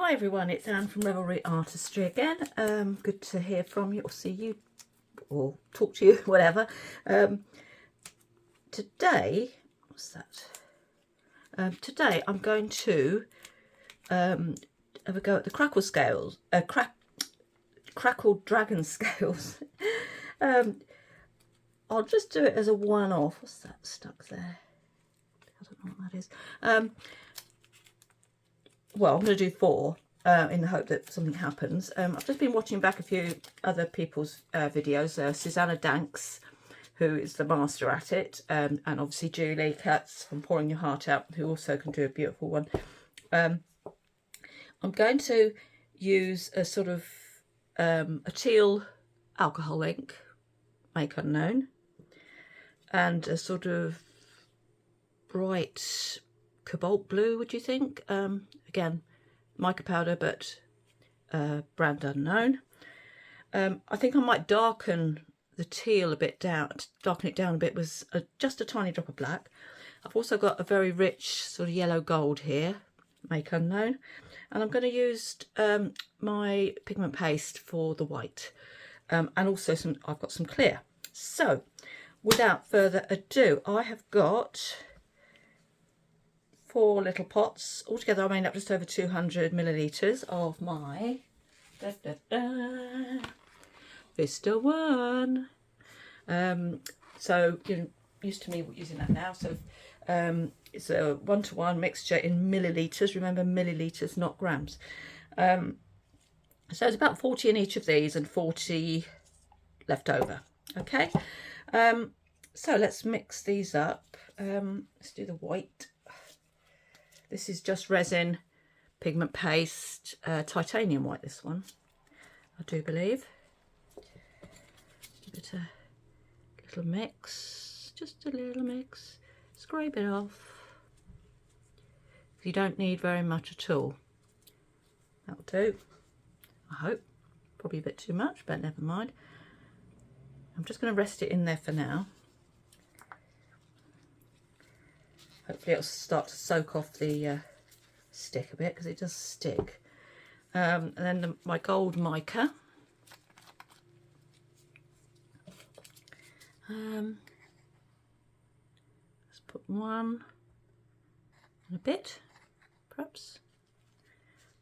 Hi everyone, it's Anne from Revelry Artistry again. Good to hear from you or see you or talk to you, whatever. Today, what's that? Today I'm going to have a go at the crackle scales, crackled dragon scales. I'll just do it as a one-off. What's that stuck there? I don't know what that is. Well, I'm going to do 4 in the hope that something happens. I've just been watching back a few other people's videos. Susanna Danks, who is the master at it, and obviously Julie Katz from Pouring Your Heart Out, who also can do a beautiful one. I'm going to use a sort of a teal alcohol ink, make unknown, and a sort of bright cobalt blue, would you think? Again, mica powder, but brand unknown. I think I might darken the teal a bit down, darken it down a bit with just a tiny drop of black. I've also got a very rich sort of yellow gold here, make unknown, and I'm going to use my pigment paste for the white, and also I've got some clear. So without further ado, I have got 4 little pots. Altogether I made up just over 200 millilitres of my Vista One. So you're used to me using that now. So it's a 1-to-1 mixture in millilitres. Remember, millilitres, not grams. So it's about 40 in each of these and 40 left over. Okay. So let's mix these up. Let's do the white. This is just resin, pigment paste, titanium white, this one, I do believe. Give it a little mix, just a little mix, scrape it off. You don't need very much at all. That'll do, I hope. Probably a bit too much, but never mind. I'm just going to rest it in there for now. Hopefully it'll start to soak off the stick a bit, because it does stick. And then my gold mica. Let's put 1 and a bit, perhaps.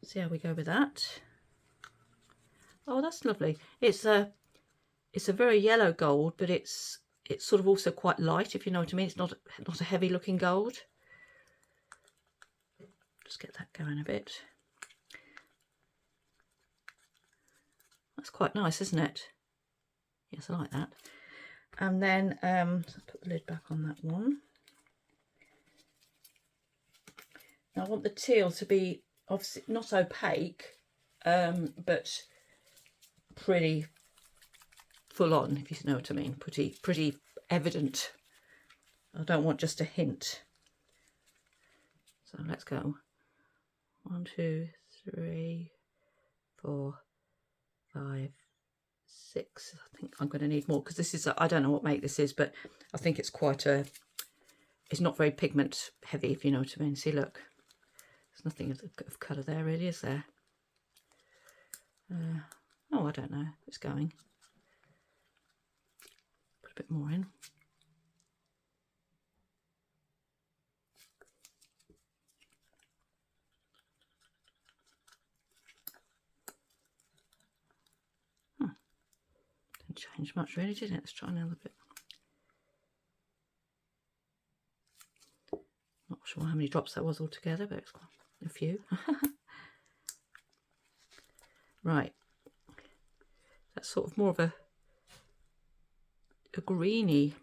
See how we go with that. Oh, that's lovely. It's a very yellow gold, but it's sort of also quite light, if you know what I mean. It's not a heavy looking gold. Just get that going a bit. That's quite nice, isn't it? Yes, I like that. And then let's put the lid back on that one. Now I want the teal to be obviously not opaque, but pretty full on, if you know what I mean. Pretty evident. I don't want just a hint. So let's go. 1, 2, 3, 4, 5, 6. I think I'm going to need more, because this is I don't know what make this is, but I think it's quite it's not very pigment heavy, if you know what I mean. See, look, there's nothing of colour there really, is there? Oh, I don't know, it's going. Put a bit more in. Didn't change much really, did it? Let's try another bit. Not sure how many drops that was altogether, but it's quite a few. Right. That's sort of more of a greeny.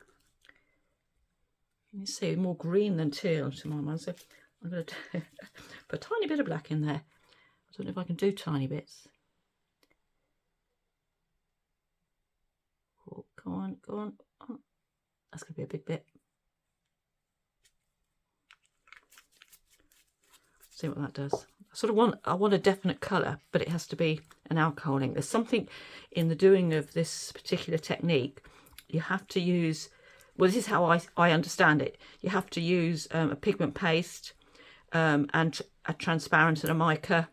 You see, more green than teal to my mind. So I'm going to put a tiny bit of black in there. I don't know if I can do tiny bits. Oh, go on, go on. Oh, that's going to be a big bit. See what that does. I want a definite colour, but it has to be an alcohol ink. There's something in the doing of this particular technique. You have to use, well, this is how I understand it. You have to use a pigment paste and a transparent and a mica,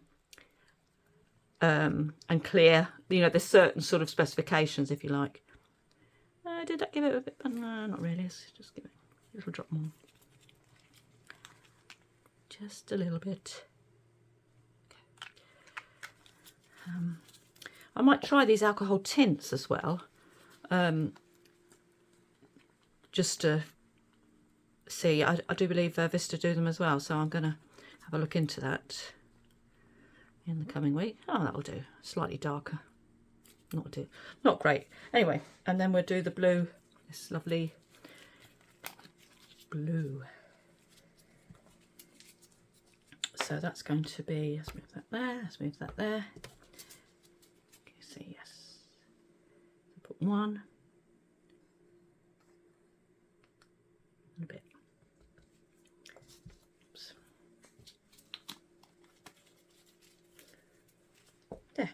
and clear. You know, there's certain sort of specifications, if you like. Did that give it a bit? No, not really. Let's just give it a little drop more. Just a little bit. I might try these alcohol tints as well, just to see. I do believe Vista do them as well, so I'm going to have a look into that in the coming week. Oh, that'll do. Slightly darker. Not great. Anyway, and then we'll do the blue, this lovely blue. So that's going to be, let's move that there, let's move that there. Can you see? Yes. So put one. And a bit. Oops. There.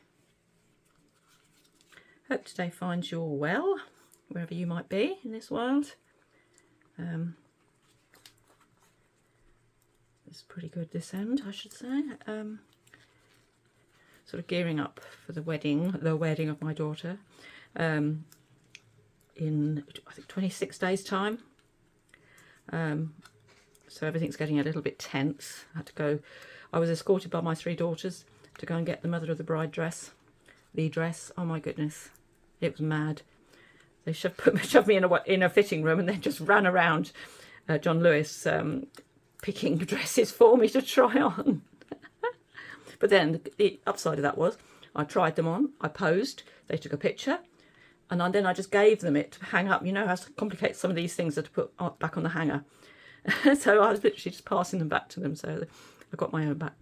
Hope today finds you all well, wherever you might be in this world. It's pretty good this end, I should say. Sort of gearing up for the wedding of my daughter, in I think 26 days time. So everything's getting a little bit tense. I was escorted by my 3 daughters to go and get the mother of the bride dress, the dress. Oh my goodness, it was mad. They shoved me in a fitting room and then just ran around John Lewis, picking dresses for me to try on. But then the upside of that was I tried them on, I posed, they took a picture, and then I just gave them it to hang up. You know how complicated some of these things are to put back on the hanger. So I was literally just passing them back to them, so I got my own back.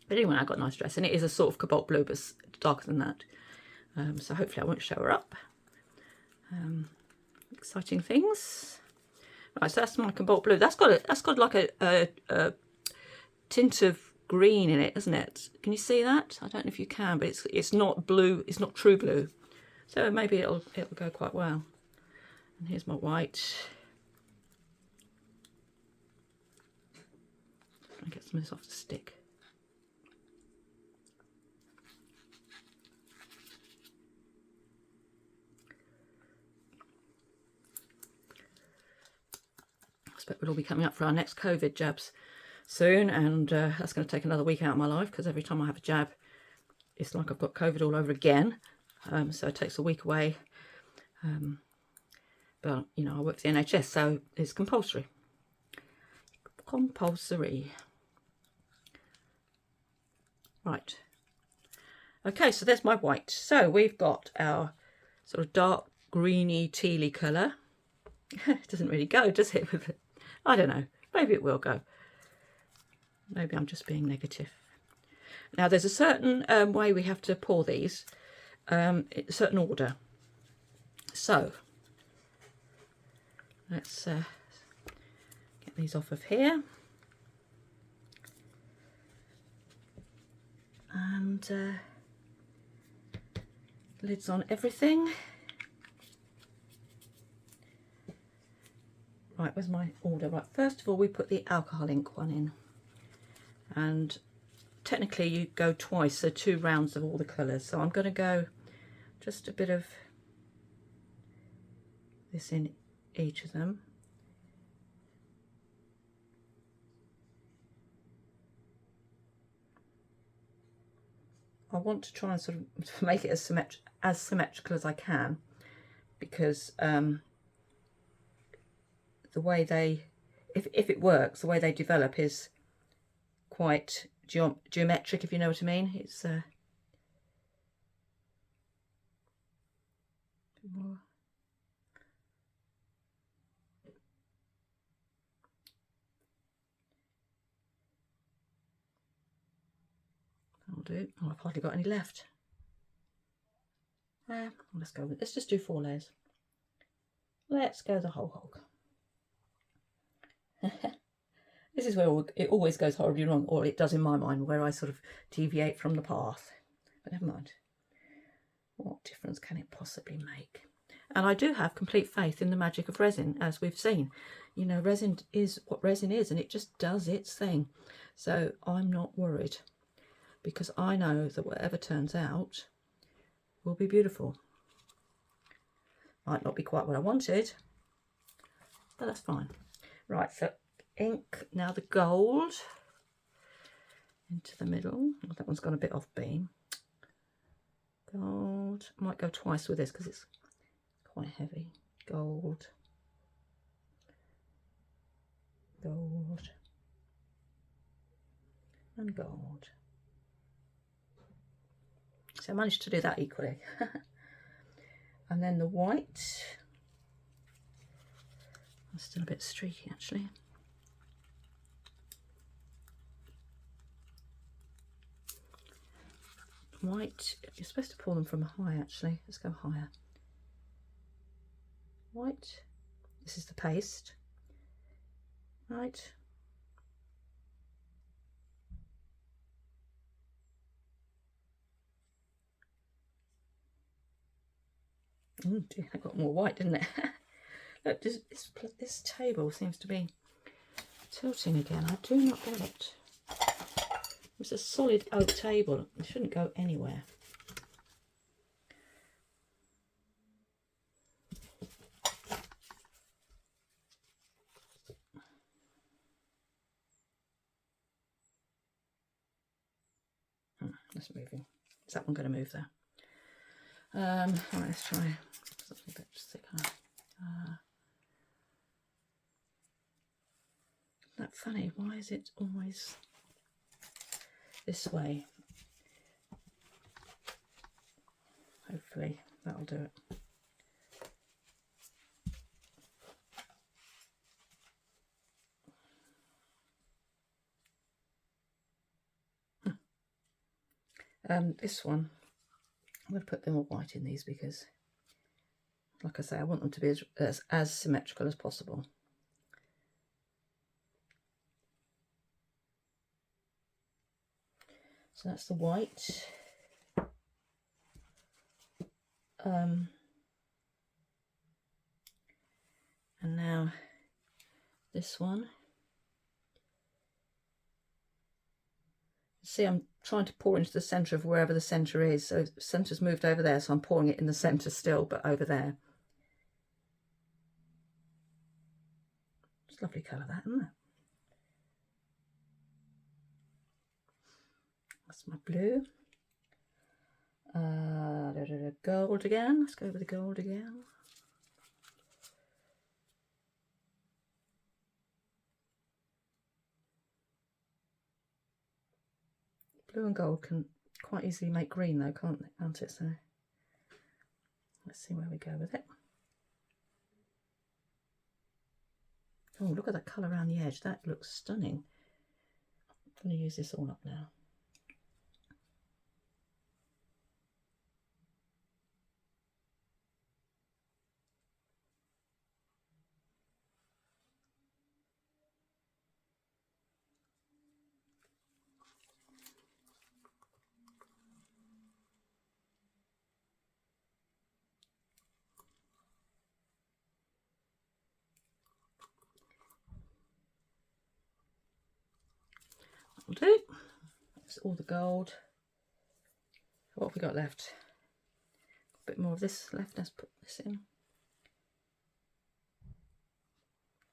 But anyway, I got a nice dress, and it is a sort of cobalt blue, but darker than that. So hopefully I won't show her up. Exciting things. Right, so that's my cobalt blue. That's got like a tint of green in it, isn't it? Can you see that? I don't know if you can, but it's not blue. It's not true blue. So maybe it'll go quite well. And here's my white. I'll get some of this off the stick. We'll all be coming up for our next COVID jabs soon, and that's going to take another week out of my life, because every time I have a jab it's like I've got COVID all over again. So it takes a week away, but you know, I work for the NHS, so it's compulsory. Right, okay, so there's my white. So we've got our sort of dark greeny tealy colour. It doesn't really go, does it? I don't know, maybe it will go. Maybe I'm just being negative. Now there's a certain way we have to pour these, a certain order. So let's get these off of here. And lids on everything. Right, where's my order? Right, first of all, we put the alcohol ink one in. And technically you go twice, so 2 rounds of all the colours. So I'm going to go just a bit of this in each of them. I want to try and sort of make it as symmetrical as I can, because the way they, if it works, the way they develop is quite geometric, if you know what I mean. It's more. I'll do. Oh, I've hardly got any left. Let's just do 4 layers. Let's go the whole hog. This is where it always goes horribly wrong, or it does in my mind, where I sort of deviate from the path. But never mind. What difference can it possibly make? And I do have complete faith in the magic of resin, as we've seen. You know, resin is what resin is, and it just does its thing. So I'm not worried. because I know that whatever turns out will be beautiful. Might not be quite what I wanted, but that's fine. Right, so ink, now the gold into the middle. Oh, that one's gone a bit off beam. Gold, I might go twice with this because it's quite heavy. Gold, gold, and gold. So I managed to do that equally. And then the white, it's still a bit streaky actually. White, you're supposed to pull them from high actually. Let's go higher. White, this is the paste. Right. Oh dear, I got more white, didn't it? Look, this table seems to be tilting again. I do not get it. It's a solid oak table. It shouldn't go anywhere. That's moving. Is that one going to move there? Right, let's try something a bit thicker. Isn't that funny? Why is it always this way? Hopefully that'll do it. This one, I'm going to put them all white in these because, like I say, I want them to be as symmetrical as possible. So that's the white. And now this one. See, I'm trying to pour into the centre of wherever the centre is. So the centre's moved over there, so I'm pouring it in the centre still, but over there. It's a lovely colour, that, isn't it? That's my blue. Gold again. Let's go with the gold again. Blue and gold can quite easily make green though, can't it? So let's see where we go with it. Oh, look at that colour around the edge. That looks stunning. I'm going to use this all up now. Will do. That's all the gold. What have we got left? A bit more of this left. Let's put this in.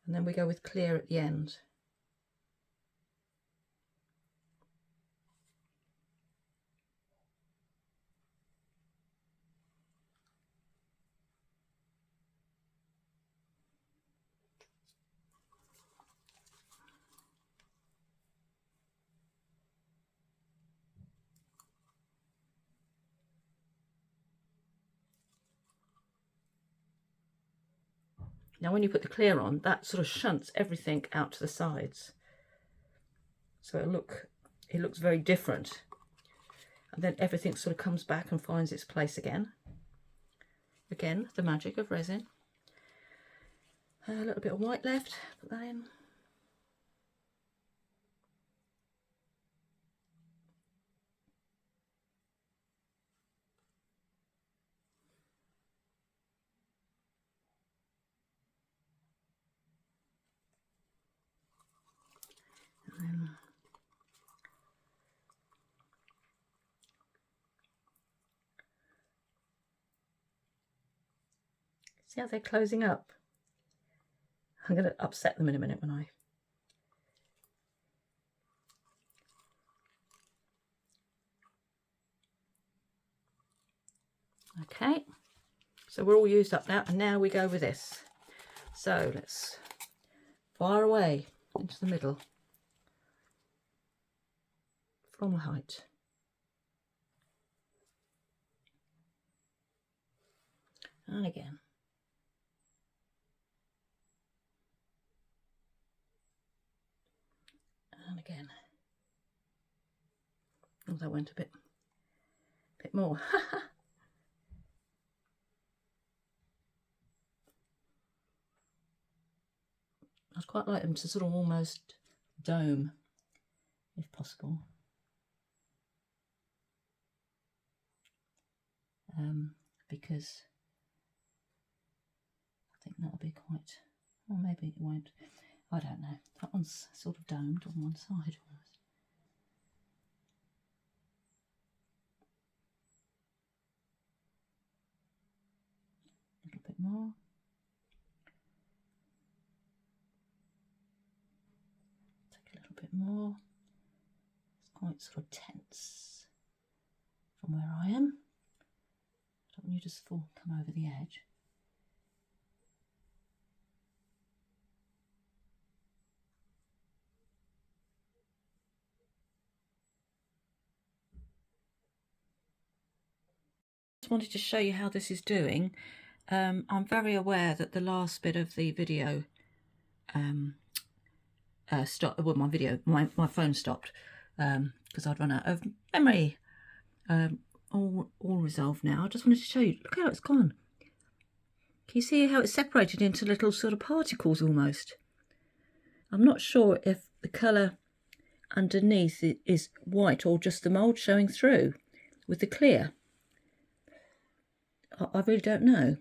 And then we go with clear at the end. Now when you put the clear on, that sort of shunts everything out to the sides. So it looks very different. And then everything sort of comes back and finds its place again. Again, the magic of resin. A little bit of white left, put that in. And then See how they're closing up? I'm going to upset them in a minute when I... Okay, so we're all used up now, and now we go with this. So let's fire away into the middle from a height. And again. And again. Oh, that went a bit more. I'd quite like them to sort of almost dome, if possible. Because I think that'll be quite, or maybe it won't. I don't know. That one's sort of domed on one side almost. A little bit more. Take a little bit more. It's quite sort of tense from where I am. I don't want you to come over the edge. Just wanted to show you how this is doing. I'm very aware that the last bit of the video stopped. Well, my phone stopped because I'd run out of memory. All resolved now. I just wanted to show you. Look how it's gone. Can you see how it's separated into little sort of particles almost? I'm not sure if the colour underneath is white or just the mould showing through with the clear. I really don't know.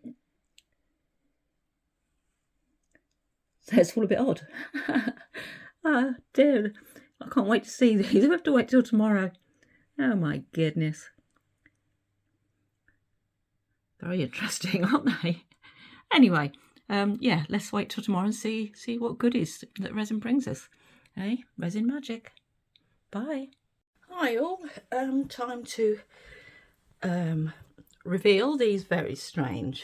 So it's all a bit odd. Ah, dear. I can't wait to see these. I have to wait till tomorrow. Oh my goodness. Very interesting, aren't they? Anyway, yeah, let's wait till tomorrow and see what goodies that resin brings us. Hey, resin magic. Bye. Hi all. Time to reveal these very strange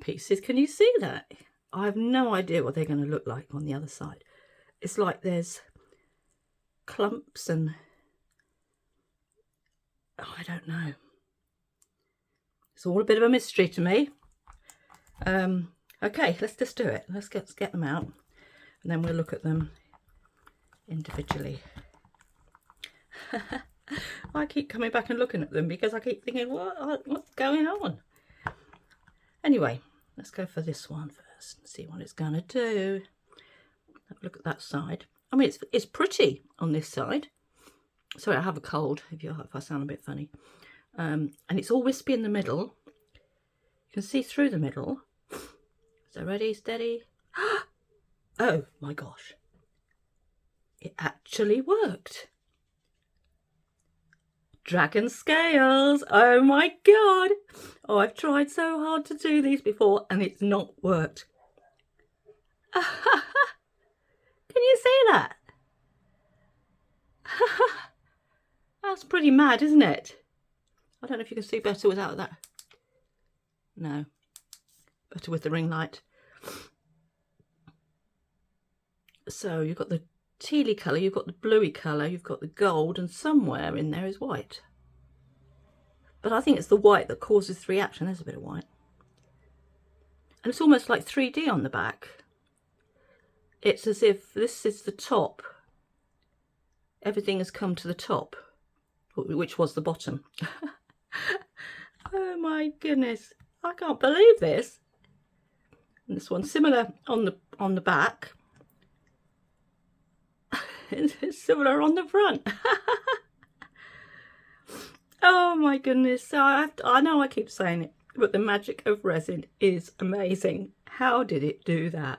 pieces. Can you see that? I have no idea what they're going to look like on the other side. It's like there's clumps and oh, I don't know. It's all a bit of a mystery to me. Okay, let's just do it. Let's get them out, and then we'll look at them individually. I keep coming back and looking at them because I keep thinking, what's going on? Anyway, let's go for this one first and see what it's going to do. Have a look at that side. I mean, it's pretty on this side. Sorry, I have a cold if I sound a bit funny. And it's all wispy in the middle. You can see through the middle. So ready, steady. Oh my gosh. It actually worked. Dragon scales. Oh my god. Oh, I've tried so hard to do these before and it's not worked. Can you see that? That's pretty mad, isn't it? I don't know if you can see better without that. No, better with the ring light. So you've got the tealy colour, you've got the bluey colour, you've got the gold, and somewhere in there is white. But I think it's the white that causes the reaction. There's a bit of white. And it's almost like 3D on the back. It's as if this is the top. Everything has come to the top, which was the bottom. Oh my goodness. I can't believe this. And this one's similar on the back. It's similar on the front. Oh my goodness. So I know I keep saying it, but the magic of resin is amazing. How did it do that?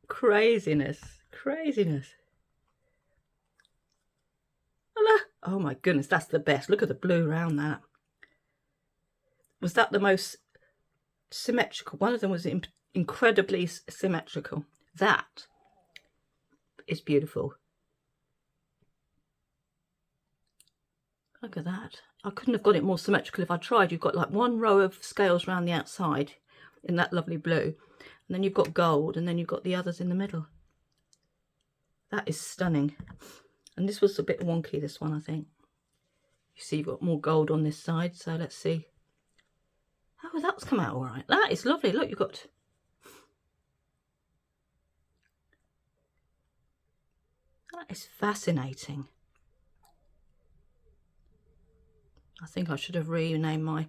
Craziness. Craziness. Oh my goodness, that's the best. Look at the blue around that. Was that the most symmetrical? One of them was incredibly symmetrical. That is beautiful. Look at that. I couldn't have got it more symmetrical if I tried. You've got like one row of scales around the outside in that lovely blue, and then you've got gold, and then you've got the others in the middle. That is stunning. And this was a bit wonky, this one, I think. You see you've got more gold on this side, so let's see. Oh, that's come out all right. That is lovely. Look, you've got... That is fascinating. I think I should have renamed my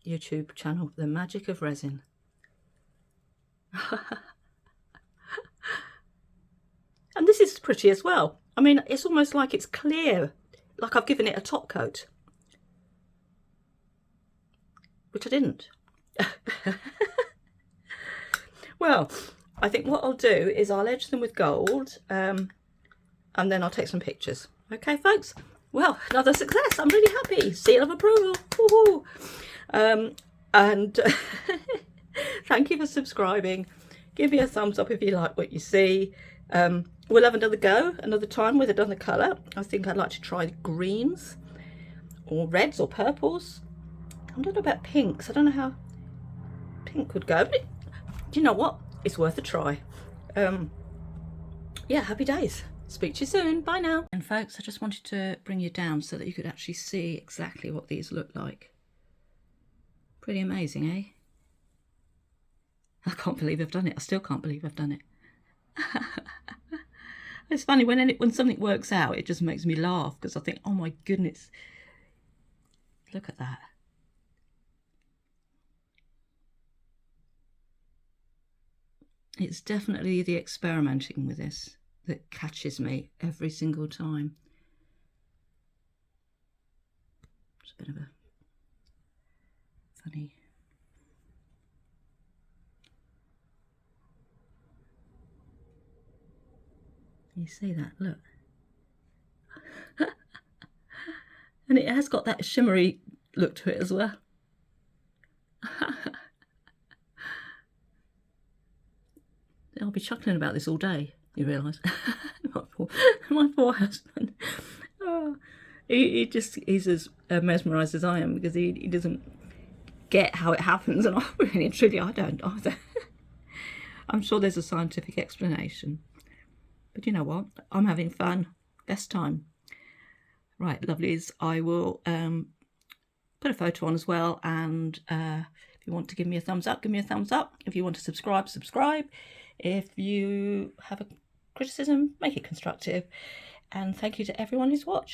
YouTube channel The Magic of Resin. And this is pretty as well. I mean, it's almost like it's clear, like I've given it a top coat, which I didn't. Well, I think what I'll do is I'll edge them with gold, and then I'll take some pictures. Okay, folks? Well, another success. I'm really happy. Seal of approval. Woohoo! And thank you for subscribing. Give me a thumbs up if you like what you see. We'll have another go, another time with another colour. I think I'd like to try greens or reds or purples. I don't know about pinks. I don't know how pink would go, but do you know what? It's worth a try. Yeah, happy days. Speak to you soon. Bye now. And folks, I just wanted to bring you down so that you could actually see exactly what these look like. Pretty amazing, eh? I can't believe I've done it. I still can't believe I've done it. It's funny when something works out, it just makes me laugh because I think, oh my goodness, look at that. It's definitely the experimenting with this that catches me every single time. It's a bit of a funny... You see that? Look. And it has got that shimmery look to it as well. I'll be chuckling about this all day, you realise. my poor husband. Oh, he's as mesmerised as I am because he doesn't get how it happens, and I really and truly I don't either. I'm sure there's a scientific explanation. But you know what? I'm having fun. Best time. Right, lovelies. I will put a photo on as well. And if you want to give me a thumbs up, give me a thumbs up. If you want to subscribe, subscribe. If you have a criticism, make it constructive. And thank you to everyone who's watched.